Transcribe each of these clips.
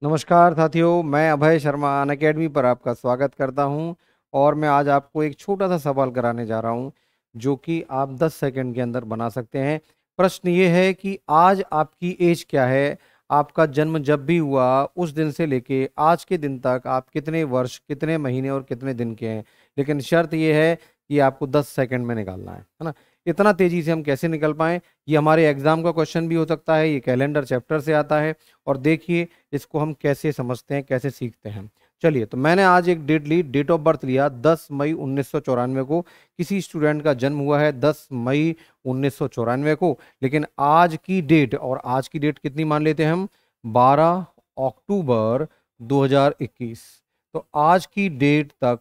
नमस्कार साथियों, मैं अभय शर्मा अनअकैडमी पर आपका स्वागत करता हूं। और मैं आज आपको एक छोटा सा सवाल कराने जा रहा हूं जो कि आप 10 सेकंड के अंदर बना सकते हैं। प्रश्न ये है कि आज आपकी एज क्या है। आपका जन्म जब भी हुआ उस दिन से लेके आज के दिन तक आप कितने वर्ष, कितने महीने और कितने दिन के हैं। लेकिन शर्त ये है कि आपको 10 सेकंड में निकालना है ना। इतना तेजी से हम कैसे निकल पाएं। ये हमारे एग्जाम का क्वेश्चन भी हो सकता है, ये कैलेंडर चैप्टर से आता है। और देखिए इसको हम कैसे समझते हैं, कैसे सीखते हैं। चलिए, तो मैंने आज एक डेट ली, डेट ऑफ बर्थ लिया 10 मई 1994 को। किसी स्टूडेंट का जन्म हुआ है 10 मई 1994 को, लेकिन आज की डेट, और आज की डेट कितनी मान लेते हैं हम, 12 अक्टूबर 2021। तो आज की डेट तक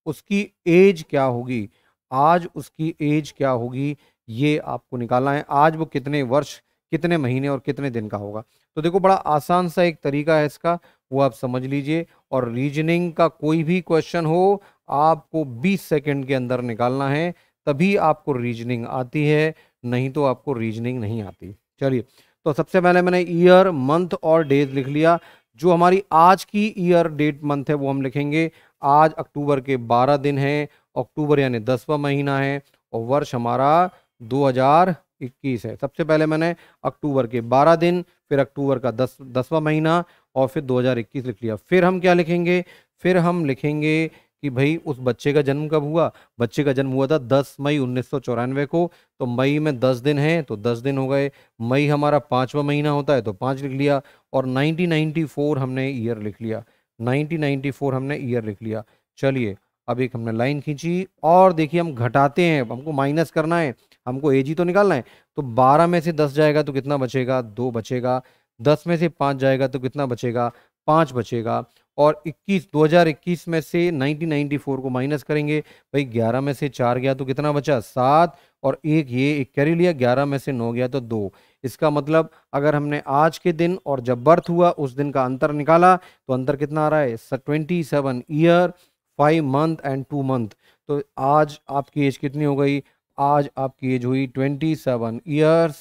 उसकी एज क्या होगी, आज उसकी एज क्या होगी, ये आपको निकालना है। आज वो कितने वर्ष, कितने महीने और कितने दिन का होगा। तो देखो, बड़ा आसान सा एक तरीका है इसका, वो आप समझ लीजिए। और रीजनिंग का कोई भी क्वेश्चन हो, आपको 20 सेकंड के अंदर निकालना है, तभी आपको रीजनिंग आती है, नहीं तो आपको रीजनिंग नहीं आती। चलिए, तो सबसे पहले मैंने ईयर, मंथ और डेज लिख लिया। जो हमारी आज की ईयर, डेट, मंथ है वो हम लिखेंगे। आज अक्टूबर के 12 दिन हैं, अक्टूबर यानी 10वां महीना है, और वर्ष हमारा 2021 है। सबसे पहले मैंने अक्टूबर के 12 दिन, फिर अक्टूबर का 10वां महीना, और फिर 2021 लिख लिया। फिर हम क्या लिखेंगे, फिर हम लिखेंगे कि भाई उस बच्चे का जन्म कब हुआ। बच्चे का जन्म हुआ था 10 मई 1994 को। तो मई में 10 दिन हैं तो 10 दिन हो गए। मई हमारा 5वां महीना होता है तो 5 लिख लिया। और 1994 हमने ईयर लिख लिया। 1994 हमने ईयर लिख लिया। चलिए, अब एक हमने लाइन खींची, और देखिए हम घटाते हैं, हमको माइनस करना है, हमको एज ही तो निकालना है। तो 12 में से 10 जाएगा तो कितना बचेगा, 2 बचेगा। 10 में से 5 जाएगा तो कितना बचेगा, 5 बचेगा। और 2021 में से 1994 को माइनस करेंगे, भाई 11 में से 4 गया तो कितना बचा, 7। और एक कैरी लिया, 11 में से 9 गया तो 2। इसका मतलब अगर हमने आज के दिन और जब बर्थ हुआ उस दिन का अंतर निकाला, तो अंतर कितना आ रहा है, 27 ईयर, 5 मंथ एंड 2 मंथ। तो आज आपकी एज कितनी हो गई, आज आपकी एज हुई 27 years,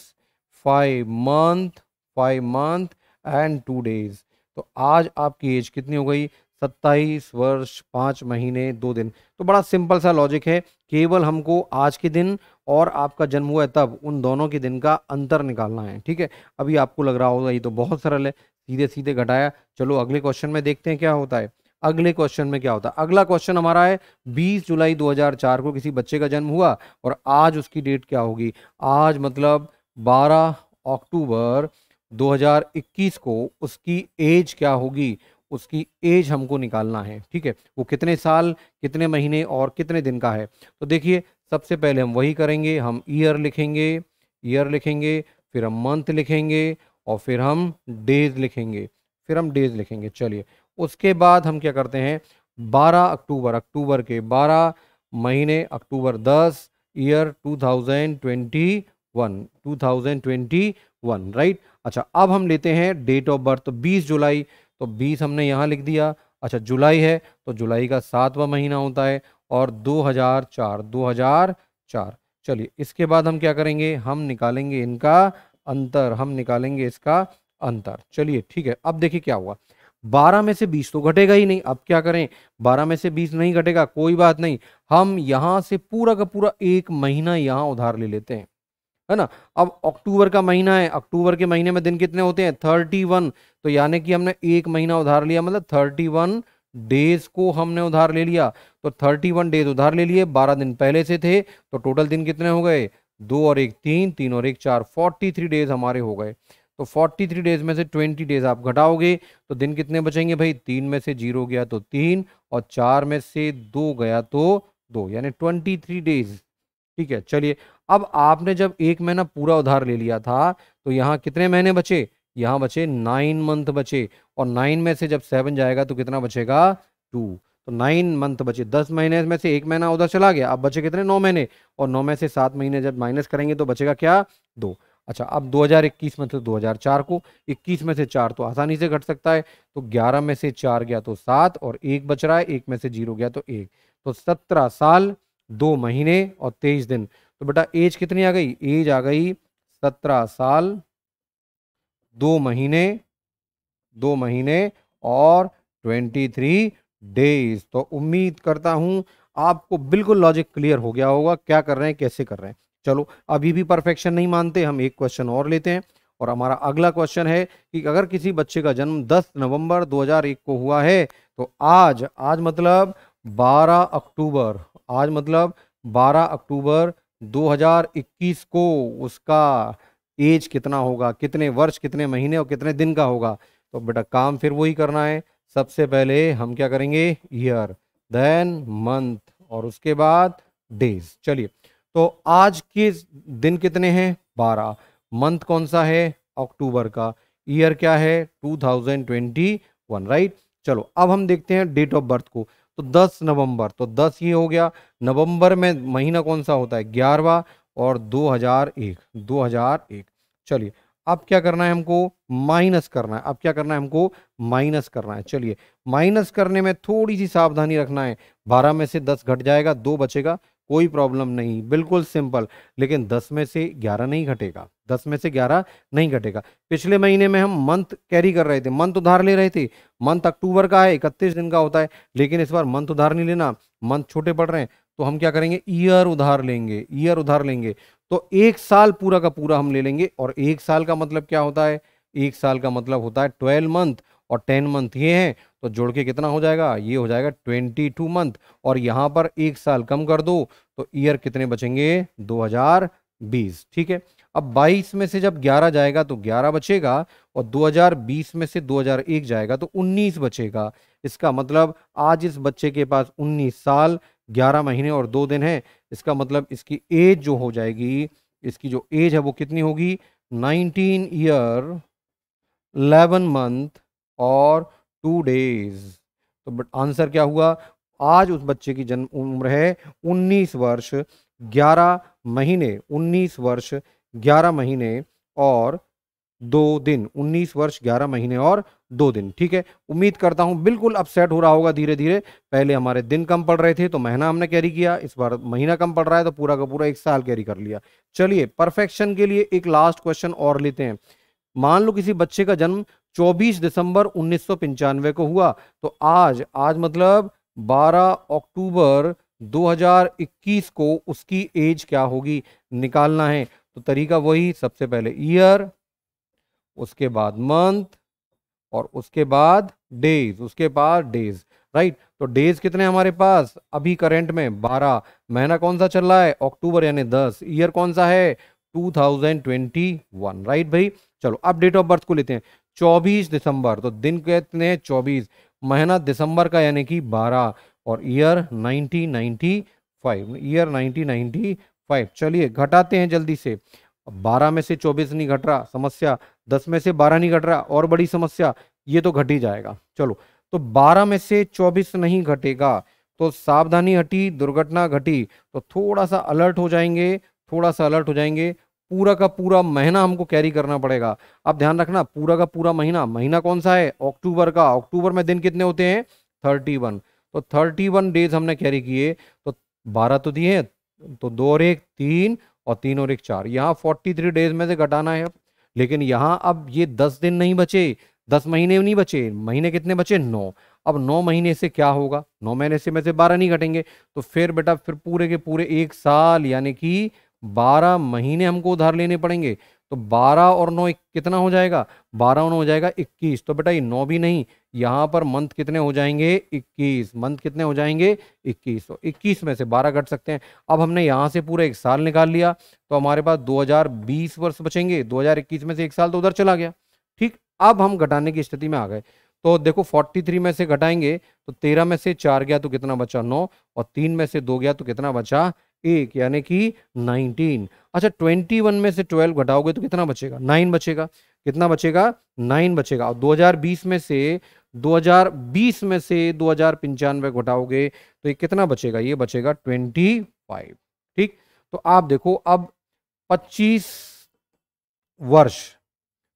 5 month, 5 month and 2 days. तो आज आपकी एज कितनी हो गई, 27 वर्ष 5 महीने 2 दिन। तो बड़ा सिंपल सा लॉजिक है, केवल हमको आज के दिन और आपका जन्म हुआ है तब, उन दोनों के दिन का अंतर निकालना है। ठीक है, अभी आपको लग रहा होगा ये तो बहुत सरल है, सीधे सीधे घटाया। चलो अगले क्वेश्चन में देखते हैं क्या होता है। अगले क्वेश्चन में क्या होता है, अगला क्वेश्चन हमारा है 20 जुलाई 2004 को किसी बच्चे का जन्म हुआ, और आज उसकी डेट क्या होगी। आज मतलब 12 अक्टूबर 2021 को उसकी एज क्या होगी, उसकी एज हमको निकालना है। ठीक है, वो कितने साल, कितने महीने और कितने दिन का है। तो देखिए, सबसे पहले हम वही करेंगे, हम ईयर लिखेंगे, ईयर लिखेंगे, फिर हम मंथ लिखेंगे, और फिर हम डेज लिखेंगे, फिर हम डेज लिखेंगे। चलिए, उसके बाद हम क्या करते हैं, 12 अक्टूबर, अक्टूबर के 12 महीने, अक्टूबर 10, ईयर 2021, 2021, राइट। अच्छा, अब हम लेते हैं डेट ऑफ बर्थ। तो 20 जुलाई, तो 20 हमने यहाँ लिख दिया। अच्छा, जुलाई है तो जुलाई का 7वां महीना होता है, और 2004, 2004। चलिए, इसके बाद हम क्या करेंगे, हम निकालेंगे इनका अंतर, हम निकालेंगे इसका अंतर। चलिए ठीक है, अब देखिए क्या हुआ, 12 में से 20 तो घटेगा ही नहीं। अब क्या करें, 12 में से 20 नहीं घटेगा, कोई बात नहीं, हम यहां से पूरा का पूरा एक महीना यहां उधार ले लेते हैं, है ना। अब अक्टूबर का महीना है, अक्टूबर के महीने में दिन कितने होते हैं, 31। तो यानी कि हमने एक महीना उधार लिया, मतलब 31 डेज को हमने उधार ले लिया। तो 31 डेज उधार ले लिए, 12 दिन पहले से थे, तो टोटल दिन कितने हो गए, 2 और 1 3, 3 और 1 4, 43 डेज हमारे हो गए। तो 43 डेज में से 20 डेज आप घटाओगे तो दिन कितने बचेंगे भाई, 3 में से 0 गया तो 3, और 4 में से 2 गया तो 2, यानी 23 डेज। ठीक है, चलिए, अब आपने जब एक महीना पूरा उधार ले लिया था, तो यहाँ कितने महीने बचे, यहाँ बचे 9 मंथ बचे। और 9 में से जब 7 जाएगा तो कितना बचेगा, 2। तो 9 मंथ बचे, 10 महीने में से एक महीना उधर चला गया, अब बचे कितने, 9 महीने। और 9 में से 7 महीने जब माइनस करेंगे तो बचेगा क्या, 2। अच्छा, अब 2021 में तो 2004 को, 21 में से 4 तो आसानी से घट सकता है, तो 11 में से 4 गया तो 7, और 1 बच रहा है, 1 में से 0 गया तो 1। तो 17 साल 2 महीने और 23 दिन। तो बेटा एज कितनी आ गई, एज आ गई 17 साल 2 महीने 2 महीने और 23 डेज। तो उम्मीद करता हूं आपको बिल्कुल लॉजिक क्लियर हो गया होगा क्या कर रहे हैं, कैसे कर रहे हैं। चलो अभी भी परफेक्शन नहीं मानते, हम एक क्वेश्चन और लेते हैं। और हमारा अगला क्वेश्चन है कि अगर किसी बच्चे का जन्म 10 नवंबर 2001 को हुआ है तो आज आज मतलब 12 अक्टूबर, आज मतलब 12 अक्टूबर 2021 को उसका एज कितना होगा, कितने वर्ष, कितने महीने और कितने दिन का होगा। तो बेटा काम फिर वही करना है। सबसे पहले हम क्या करेंगे, ईयर, देन मंथ और उसके बाद डेज। चलिए, तो आज के दिन कितने हैं, 12। मंथ कौन सा है, अक्टूबर का। ईयर क्या है, 2021, राइट। चलो अब हम देखते हैं डेट ऑफ बर्थ को। तो 10 नवंबर, तो 10 ये हो गया। नवंबर में महीना कौन सा होता है, 11वां। और 2001। चलिए अब क्या करना है हमको, माइनस करना है। अब क्या करना है हमको, माइनस करना है। चलिए माइनस करने में थोड़ी सी सावधानी रखना है। 12 में से 10 घट जाएगा, 2 बचेगा, कोई प्रॉब्लम नहीं, बिल्कुल सिंपल। लेकिन 10 में से 11 नहीं घटेगा, 10 में से 11 नहीं घटेगा। पिछले महीने में हम मंथ कैरी कर रहे थे, मंथ उधार ले रहे थे। मंथ अक्टूबर का है, 31 दिन का होता है। लेकिन इस बार मंथ उधार नहीं लेना, मंथ छोटे पड़ रहे हैं। तो हम क्या करेंगे, ईयर उधार लेंगे, ईयर उधार लेंगे। तो एक साल पूरा का पूरा हम ले लेंगे। और एक साल का मतलब क्या होता है, एक साल का मतलब होता है 12 मंथ। और 10 मंथ ये हैं, तो जोड़ के कितना हो जाएगा, ये हो जाएगा 22 मंथ। और यहाँ पर एक साल कम कर दो तो ईयर कितने बचेंगे, 2020। ठीक है। अब 22 में से जब 11 जाएगा तो 11 बचेगा। और 2020 में से 2001 जाएगा तो 19 बचेगा। इसका मतलब आज इस बच्चे के पास 19 साल 11 महीने और 2 दिन है। इसका मतलब इसकी एज जो हो जाएगी, इसकी जो एज है वो कितनी होगी, 19 ईयर 11 मंथ और 2 डेज। तो बट आंसर क्या हुआ, आज उस बच्चे की जन्म उम्र है 19 वर्ष 11 महीने, 19 वर्ष 11 महीने और 2 दिन, 19 वर्ष 11 महीने और 2 दिन। ठीक है। उम्मीद करता हूं बिल्कुल अपसेट हो रहा होगा धीरे धीरे। पहले हमारे दिन कम पड़ रहे थे तो महीना हमने कैरी किया, इस बार महीना कम पड़ रहा है तो पूरा का पूरा एक साल कैरी कर लिया। चलिए परफेक्शन के लिए एक लास्ट क्वेश्चन और लेते हैं। मान लो किसी बच्चे का जन्म 24 दिसंबर 1995 को हुआ। तो आज आज मतलब 12 अक्टूबर 2021 को उसकी एज क्या होगी, निकालना है। तो तरीका वही, सबसे पहले ईयर, उसके बाद मंथ और उसके बाद डेज, उसके बाद डेज, राइट। तो डेज कितने हमारे पास अभी करंट में, 12। महीना कौन सा चल रहा है, अक्टूबर यानी 10। ईयर कौन सा है, 2021, राइट भाई। चलो अब डेट ऑफ बर्थ को लेते हैं। 24 दिसंबर, तो दिन कितने हैं, 24। महीना दिसंबर का यानी कि 12। और ईयर 1995, ईयर 1995। चलिए घटाते हैं जल्दी से। 12 में से 24 नहीं घट रहा, समस्या। 10 में से 12 नहीं घट रहा, और बड़ी समस्या। ये तो घट ही जाएगा। चलो, तो 12 में से 24 नहीं घटेगा, तो सावधानी हटी, दुर्घटना घटी। तो थोड़ा सा अलर्ट हो जाएंगे, थोड़ा सा अलर्ट हो जाएंगे। पूरा का पूरा महीना हमको कैरी करना पड़ेगा। अब ध्यान रखना, पूरा का पूरा महीना, महीना कौन सा है, अक्टूबर का। अक्टूबर में दिन कितने होते हैं, 31। तो 31 डेज हमने कैरी किए। तो 12 तो दिए हैं, तो 2 और 1 3 और 3 और 1 4। यहाँ 43 डेज में से घटाना है अब। लेकिन यहाँ अब ये 10 दिन नहीं बचे, 10 महीने नहीं बचे। महीने कितने बचे, 9। अब 9 महीने से क्या होगा, 9 महीने से में से 12 नहीं घटेंगे। तो फिर बेटा फिर पूरे के पूरे एक साल यानी कि 12 महीने हमको उधार लेने पड़ेंगे। तो 12 और 9 कितना हो जाएगा, 12 और 9 हो जाएगा 21। तो बेटा ये 9 भी नहीं, यहाँ पर मंथ कितने हो जाएंगे, 21। मंथ कितने हो जाएंगे, 21। तो 21 में से 12 घट सकते हैं। अब हमने यहाँ से पूरा एक साल निकाल लिया, तो हमारे पास 2020 वर्ष बचेंगे। 2021 में से एक साल तो उधर चला गया। ठीक, अब हम घटाने की स्थिति में आ गए। तो देखो 43 में से घटाएंगे तो 13 में से 4 गया तो कितना बचा, 9। और 3 में से 2 गया तो कितना बचा, 1, यानी कि 19। अच्छा 21 में से 12 घटाओगे तो कितना बचेगा, 9 बचेगा। कितना बचेगा, 9 बचेगा। और 2020 में से 2095 घटाओगे तो ये कितना बचेगा, ये बचेगा 25। ठीक, तो आप देखो अब 25 वर्ष,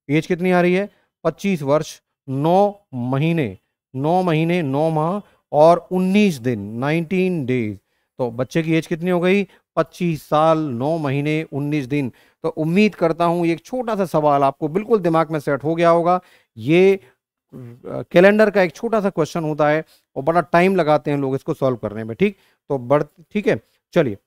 एज कितनी आ रही है, 25 वर्ष 9 महीने, 9 महीने 9 माह और 19 दिन, 19 डेज। तो बच्चे की एज कितनी हो गई, 25 साल 9 महीने 19 दिन। तो उम्मीद करता हूं ये एक छोटा सा सवाल आपको बिल्कुल दिमाग में सेट हो गया होगा। ये कैलेंडर का एक छोटा सा क्वेश्चन होता है और बड़ा टाइम लगाते हैं लोग इसको सॉल्व करने में। ठीक है। चलिए,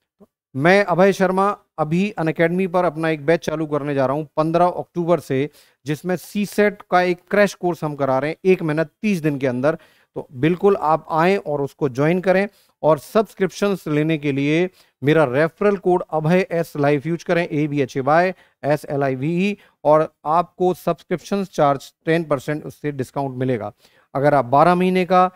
मैं अभय शर्मा अभी अनअकैडमी पर अपना एक बैच चालू करने जा रहा हूं 15 अक्टूबर से, जिसमें सी सेट का एक क्रैश कोर्स हम करा रहे हैं 1 महीना 30 दिन के अंदर। तो बिल्कुल आप आएं और उसको ज्वाइन करें, और सब्सक्रिप्शंस लेने के लिए मेरा रेफरल कोड अभय एस लाइव यूज करें, ABHAYSLIVE, और आपको सब्सक्रिप्शन चार्ज 10% उससे डिस्काउंट मिलेगा। अगर आप 12 महीने का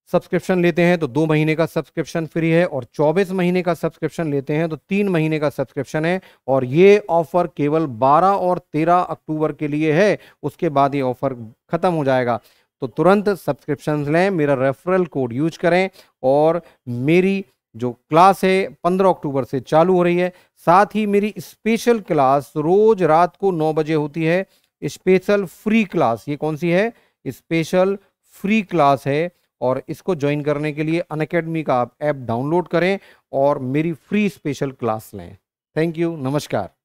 सब्सक्रिप्शन लेते हैं तो 2 महीने का सब्सक्रिप्शन फ्री है, और 24 महीने का सब्सक्रिप्शन लेते हैं तो 3 महीने का सब्सक्रिप्शन है। और ये ऑफर केवल 12 और 13 अक्टूबर के लिए है, उसके बाद ये ऑफर खत्म हो जाएगा। तो तुरंत सब्सक्रिप्शन लें, मेरा रेफरल कोड यूज करें, और मेरी जो क्लास है 15 अक्टूबर से चालू हो रही है। साथ ही मेरी स्पेशल क्लास रोज रात को 9 बजे होती है, स्पेशल फ्री क्लास। ये कौन सी है? स्पेशल फ्री क्लास है, और इसको ज्वाइन करने के लिए अनअकैडमी का आप ऐप डाउनलोड करें और मेरी फ्री स्पेशल क्लास लें। थैंक यू, नमस्कार।